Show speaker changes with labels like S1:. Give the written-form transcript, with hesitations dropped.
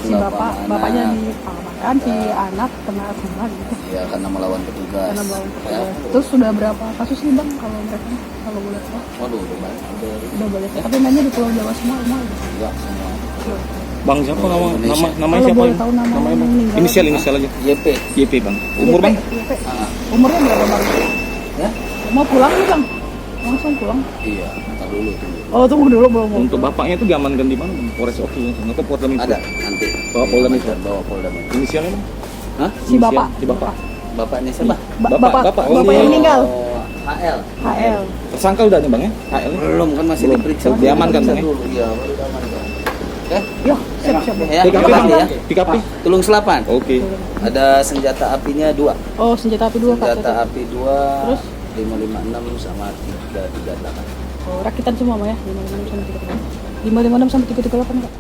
S1: Si bapaknya diamankan, si anak kena hukuman gitu.
S2: Ya karena melawan petugas.
S1: Terus sudah berapa kasus nih bang kalau mereka kalau boleh tahu?
S2: Waduh,
S1: Udah boleh. Tapi mainnya di Pulau Jawa semua.
S2: enggak semua.
S3: Bang siapa namanya
S1: Kalau
S3: siapa?
S1: boleh tahu namanya yang meninggal.
S3: Inisial aja. YP bang. Umur bang?
S1: Umurnya berapa bang?
S2: Ya?
S1: Mau pulang nih bang? Langsung pulang?
S2: Iya, entar dulu tunggu.
S1: Oh tunggu dulu belum.
S3: Untuk bapaknya itu diamankan di mana bang? Polres Oki langsung atau Polda Metro?
S2: Ada nanti.
S3: Bawa Polda Metro.
S2: Bawa Polda Metro.
S3: Inisialnya bang?
S2: Hah?
S1: Si bapak.
S3: Si bapak.
S2: Bapaknya siapa?
S3: Bapak.
S1: Bapak yang meninggal.
S2: HL.
S1: HL.
S3: Tersangka udah nih bang ya? HL -nya?
S2: Belum kan masih
S3: Belum.
S2: diperiksa.
S3: Diamankan, Bang, ya?
S2: dulu. Iya, baru diamankan. Oke?
S1: Yo, siap.
S2: Ya,
S3: TKP
S2: makasih
S3: bang?
S2: ya.
S3: TKP?
S2: Tulung Selapan.
S3: Oke.
S2: Ada senjata apinya 2.
S1: Oh senjata api 2 Pak.
S2: Senjata api 2.
S1: Terus?
S2: 556 sama 338.
S1: Oh rakitan semua Pak ya? 556 sampai 338 Pak.